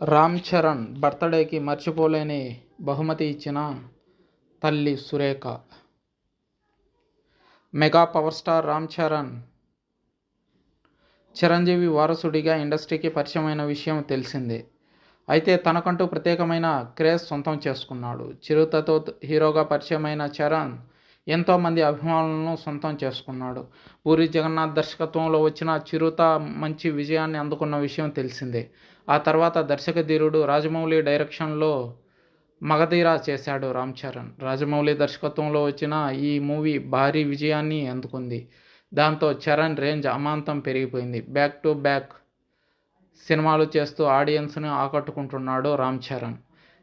రామ్ చరణ్ బర్త్డేకి మర్చిపోలేని బహుమతి ఇచ్చిన తల్లి Surekha. Mega power star Ram Charan Chiranjeevi వారసుడిగా ఇండస్ట్రీకి పరిచయమైన విషయం తెలిసిందే. అయితే తనకంటూ ప్రత్యేకమైన క్రేజ్ సొంతం చేసుకున్నాడు. చిరుతతో హీరోగా పరిచయమైన చరణ్ ఎంతోమంది అభిమానులను సొంతం చేసుకున్నాడు. పూరి జగన్నాథ్ దర్శకత్వంలో వచ్చిన చిరుత మంచి విజయాన్ని అందుకున్న విషయం తెలిసిందే. ఆ తర్వాత దర్శకధీరుడు రాజమౌళి డైరెక్షన్లో మగధీర చేశాడు రామ్ చరణ్. రాజమౌళి దర్శకత్వంలో వచ్చిన ఈ మూవీ భారీ విజయాన్ని అందుకుంది. దాంతో చరణ్ రేంజ్ అమాంతం పెరిగిపోయింది. బ్యాక్ టు బ్యాక్ సినిమాలు చేస్తూ ఆడియన్స్ని ఆకట్టుకుంటున్నాడు రామ్ చరణ్.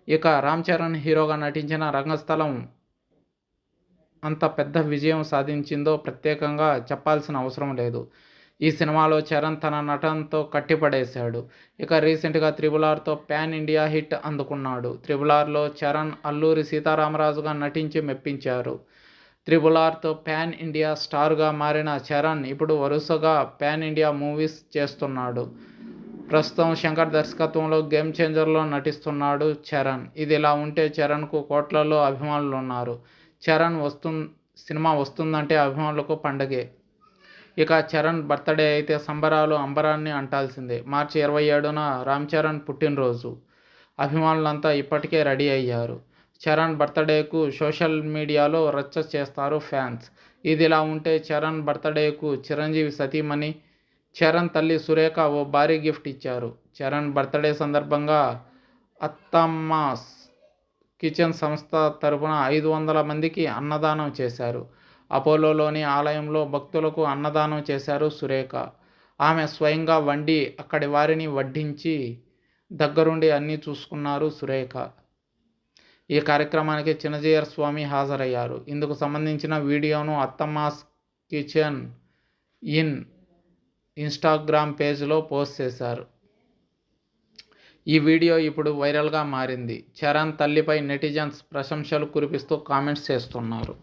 ఇక రామ్ చరణ్ హీరోగా నటించిన రంగస్థలం అంత పెద్ద విజయం సాధించిందో ప్రత్యేకంగా చెప్పాల్సిన అవసరం లేదు. ఈ సినిమాలో చరణ్ తన నటనతో కట్టిపడేశాడు. ఇక రీసెంట్గా త్రిబుల్.ఆర్తో ప్యాన్ ఇండియా హిట్ అందుకున్నాడు. త్రిబుల్.ఆర్లో చరణ్ అల్లూరి సీతారామరాజుగా నటించి మెప్పించారు. త్రిబుల్.ఆర్తో ప్యాన్ ఇండియా స్టార్గా మారిన చరణ్ ఇప్పుడు వరుసగా ప్యాన్ ఇండియా మూవీస్ చేస్తున్నాడు. ప్రస్తుతం శంకర్ దర్శకత్వంలో గేమ్ చేంజర్లో నటిస్తున్నాడు చరణ్. ఇదిలా ఉంటే చరణ్కు కోట్లలో అభిమానులు ఉన్నారు. చరణ్ సినిమా వస్తుందంటే అభిమానులకు పండగే. ఇక చరణ్ బర్త్డే అయితే సంబరాలు అంబరాన్ని అంటాల్సిందే. మార్చి 27న రామ్ చరణ్ పుట్టినరోజు. అభిమానులంతా ఇప్పటికే రెడీ అయ్యారు. చరణ్ బర్త్డేకు సోషల్ మీడియాలో రచ్చ చేస్తారు ఫ్యాన్స్. ఇదిలా ఉంటే చరణ్ బర్త్డేకు చిరంజీవి సతీమణి చరణ్ తల్లి సురేఖ ఓ భారీ గిఫ్ట్ ఇచ్చారు. చరణ్ బర్త్డే సందర్భంగా అత్తమ్మాస్ కిచెన్ సంస్థ తరపున 500 మందికి అన్నదానం చేశారు. అపోలోలోని ఆలయంలో భక్తులకు అన్నదానం చేశారు సురేఖ. ఆమె స్వయంగా వండి అక్కడి వారిని వడ్డించి దగ్గరుండి అన్నీ చూసుకున్నారు సురేఖ. ఈ కార్యక్రమానికి చిన్నజీయర్ స్వామి హాజరయ్యారు. ఇందుకు సంబంధించిన వీడియోను అత్తమ్మాస్ కిచెన్ ఇన్స్టాగ్రామ్ పేజ్లో పోస్ట్ చేశారు. ఈ వీడియో ఇప్పుడు వైరల్గా మారింది. చరణ్ తల్లిపై నెటిజన్స్ ప్రశంసలు కురిపిస్తూ కామెంట్స్ చేస్తున్నారు.